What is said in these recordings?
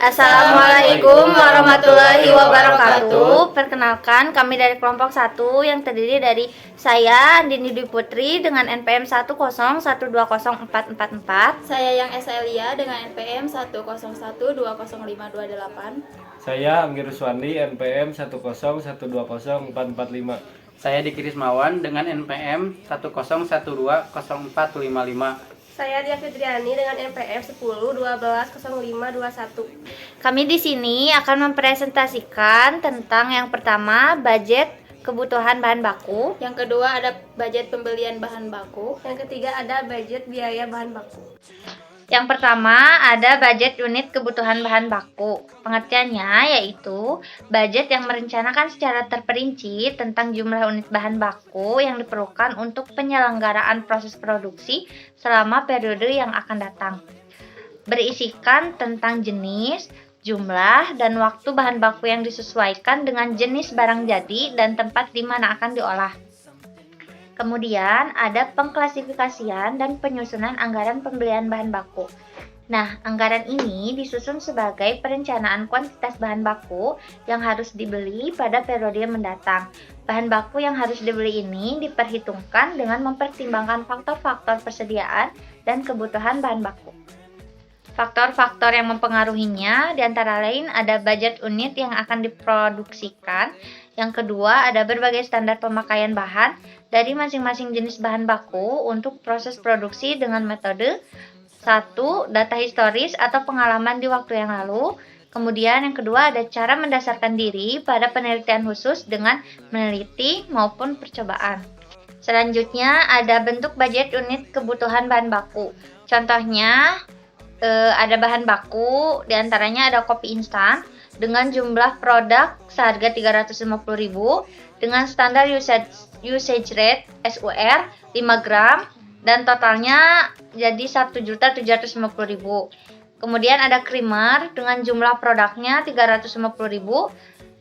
Assalamualaikum warahmatullahi wabarakatuh. Perkenalkan, kami dari kelompok 1 yang terdiri dari saya, Andini Dwi Putri dengan NPM 101204444. Saya yang Eselia dengan NPM 101205228. Saya Anggi Ruswandi NPM 101204445. Saya Diki Rismawan dengan NPM 101204555. Saya Dia Fitriani dengan NPM 10120521. Kami di sini akan mempresentasikan tentang yang pertama, budget kebutuhan bahan baku. Yang kedua ada budget pembelian bahan baku. Yang ketiga ada budget biaya bahan baku. Yang pertama ada budget unit kebutuhan bahan baku. Pengertiannya yaitu budget yang merencanakan secara terperinci tentang jumlah unit bahan baku yang diperlukan untuk penyelenggaraan proses produksi selama periode yang akan datang. Berisikan tentang jenis, jumlah, dan waktu bahan baku yang disesuaikan dengan jenis barang jadi dan tempat di mana akan diolah. Kemudian ada pengklasifikasian dan penyusunan anggaran pembelian bahan baku. Nah, anggaran ini disusun sebagai perencanaan kuantitas bahan baku yang harus dibeli pada periode mendatang. Bahan baku yang harus dibeli ini diperhitungkan dengan mempertimbangkan faktor-faktor persediaan dan kebutuhan bahan baku. Faktor-faktor yang mempengaruhinya diantara lain ada budget unit yang akan diproduksikan. Yang kedua ada berbagai standar pemakaian bahan dari masing-masing jenis bahan baku untuk proses produksi dengan metode 1. Data historis atau pengalaman di waktu yang lalu. Kemudian yang kedua ada cara mendasarkan diri pada penelitian khusus dengan meneliti maupun percobaan. Selanjutnya ada bentuk budget unit kebutuhan bahan baku. Contohnya ada bahan baku, diantaranya ada kopi instan dengan jumlah produk seharga 350.000 dengan standar usage rate SUR 5 gram dan totalnya jadi 1.750.000. Kemudian ada creamer dengan jumlah produknya 350.000,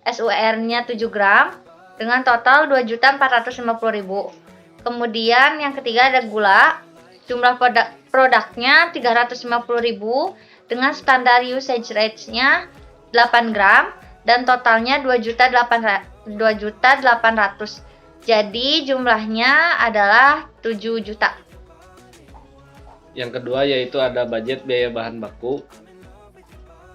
SUR-nya 7 gram dengan total 2.450.000. Kemudian yang ketiga ada gula, jumlah produknya 350.000 dengan standar usage rate-nya 8 gram dan totalnya 2.800.000. Jadi jumlahnya adalah 7 juta. Yang kedua yaitu ada budget biaya bahan baku.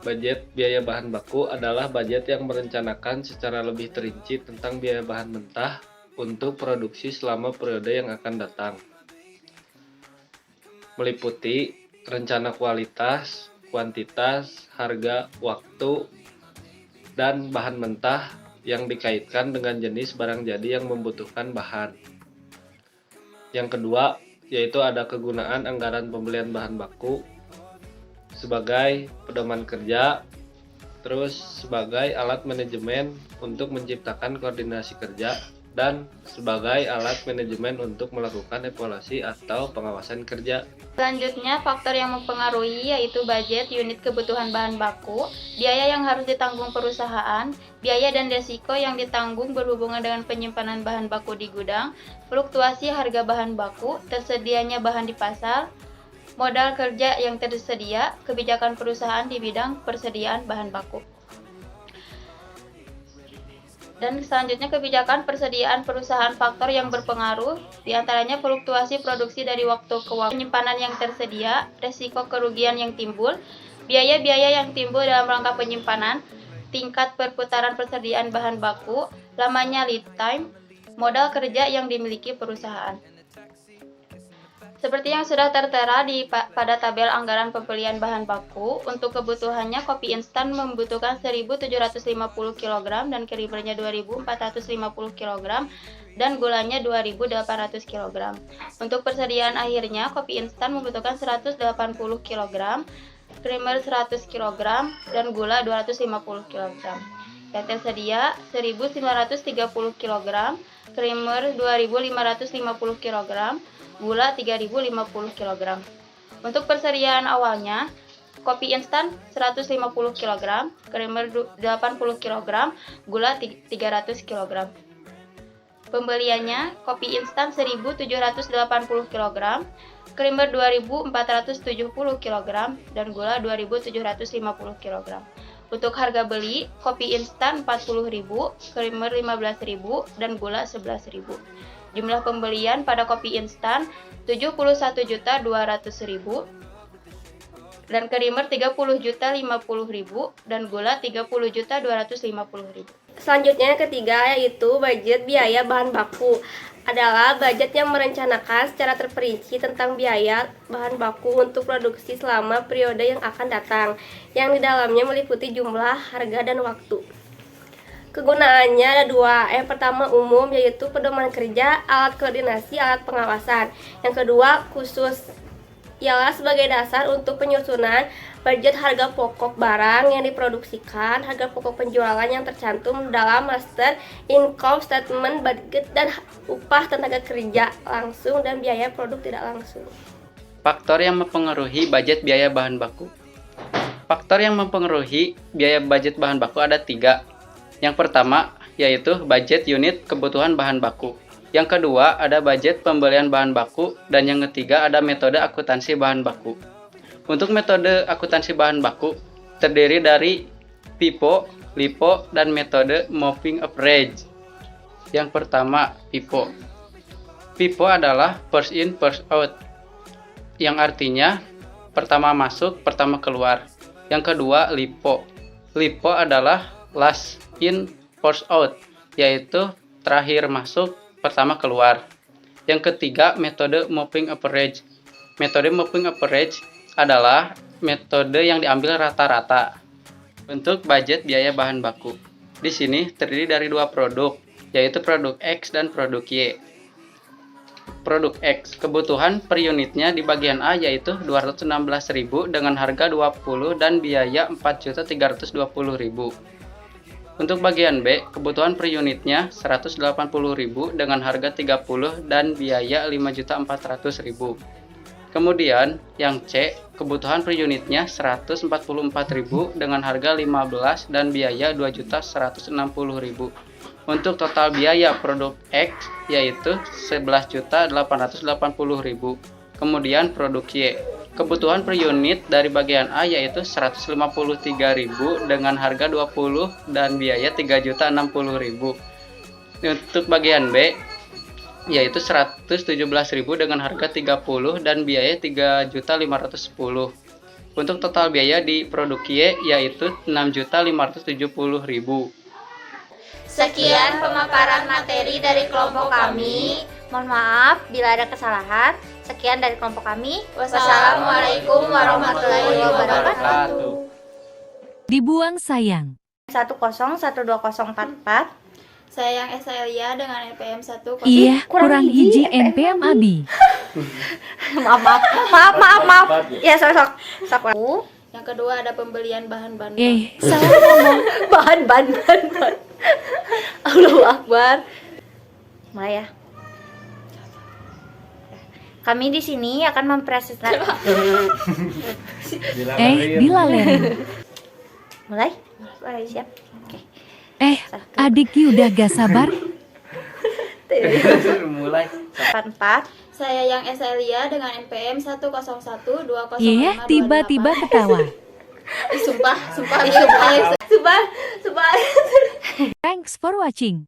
Budget biaya bahan baku adalah budget yang merencanakan secara lebih terinci tentang biaya bahan mentah untuk produksi selama periode yang akan datang. Meliputi rencana kualitas, kuantitas, harga, waktu, dan bahan mentah yang dikaitkan dengan jenis barang jadi yang membutuhkan bahan. Yang kedua, yaitu ada kegunaan anggaran pembelian bahan baku sebagai pedoman kerja, terus sebagai alat manajemen untuk menciptakan koordinasi kerja, dan sebagai alat manajemen untuk melakukan evaluasi atau pengawasan kerja. Selanjutnya, faktor yang mempengaruhi yaitu budget unit kebutuhan bahan baku, biaya yang harus ditanggung perusahaan, biaya dan risiko yang ditanggung berhubungan dengan penyimpanan bahan baku di gudang, fluktuasi harga bahan baku, tersedianya bahan di pasar, modal kerja yang tersedia, kebijakan perusahaan di bidang persediaan bahan baku. Dan selanjutnya kebijakan persediaan perusahaan, faktor yang berpengaruh diantaranya fluktuasi produksi dari waktu ke waktu, penyimpanan yang tersedia, resiko kerugian yang timbul, biaya-biaya yang timbul dalam rangka penyimpanan, tingkat perputaran persediaan bahan baku, lamanya lead time, modal kerja yang dimiliki perusahaan. Seperti yang sudah tertera pada tabel anggaran pembelian bahan baku, untuk kebutuhannya kopi instan membutuhkan 1.750 kg dan creamernya 2.450 kg dan gulanya 2.800 kg. Untuk persediaan akhirnya, kopi instan membutuhkan 180 kg, creamer 100 kg dan gula 250 kg. Yang tersedia 1.930 kg, creamer 2.550 kg, gula 3.050 kg. Untuk persediaan awalnya, kopi instan 150 kg, creamer 80 kg, gula 300 kg. Pembeliannya kopi instan 1.780 kg, creamer 2.470 kg, dan gula 2.750 kg. Untuk harga beli, kopi instan 40.000, creamer 15.000, dan gula 11.000. Jumlah pembelian pada kopi instan 71.200.000 dan creamer 30.050.000 dan gula 30.250.000. Selanjutnya yang ketiga yaitu budget biaya bahan baku. Adalah budget yang merencanakan secara terperinci tentang biaya bahan baku untuk produksi selama periode yang akan datang, yang di dalamnya meliputi jumlah, harga, dan waktu. Kegunaannya ada dua. Yang pertama umum, yaitu pedoman kerja, alat koordinasi, alat pengawasan. Yang kedua khusus, ialah sebagai dasar untuk penyusunan budget harga pokok barang yang diproduksikan, harga pokok penjualan yang tercantum dalam master income statement, budget, dan upah tenaga kerja langsung dan biaya produk tidak langsung. Faktor yang mempengaruhi budget biaya bahan baku. Faktor yang mempengaruhi biaya budget bahan baku ada 3. Yang pertama yaitu budget unit kebutuhan bahan baku. Yang kedua ada budget pembelian bahan baku, dan yang ketiga ada metode akuntansi bahan baku. Untuk metode akuntansi bahan baku terdiri dari FIFO, LIFO, dan metode moving average. Yang pertama FIFO. FIFO adalah first in first out, yang artinya pertama masuk pertama keluar. Yang kedua LIFO. LIFO adalah last in first out, yaitu terakhir masuk pertama keluar. Yang ketiga metode moving average. Metode moving average adalah metode yang diambil rata-rata. Untuk budget biaya bahan baku, di sini terdiri dari 2 produk, yaitu produk X dan produk Y. Produk X, kebutuhan per unitnya di bagian A yaitu 216.000 dengan harga 20 dan biaya 4.320.000. Untuk bagian B, kebutuhan per unitnya 180.000 dengan harga 30 dan biaya 5.400.000. Kemudian yang C, kebutuhan per unitnya 144.000 dengan harga 15 dan biaya 2.160.000. Untuk total biaya produk X yaitu 11.880.000. Kemudian produk Y, kebutuhan per unit dari bagian A yaitu 153.000 dengan harga 20 dan biaya 3.060.000. Untuk bagian B yaitu 117.000 dengan harga 30 dan biaya 3.510. Untuk total biaya di produk Y yaitu 6.570.000. Sekian pemaparan materi dari kelompok kami. Mohon maaf bila ada kesalahan. Sekian dari kelompok kami. Wassalamualaikum warahmatullahi wabarakatuh. Dibuang sayang. 101204. Saya yang Esa Elia dengan NPM 1. Iya, kurang hiji NPM Abi. Maaf. Ya, sok. Yang kedua ada pembelian bahan-bahan. Salah ngomong. Bahan. Allahu Akbar. Mulai ya. Kami di sini akan mempresentasikan. Dilalen. Mulai? Siap. Oke. Adik udah gak sabar? Mulai. 4. Saya yang Esa Elia dengan NPM 1012052. Iya, tiba-tiba ketawa. Sumpah. Sumpah. Thanks for watching.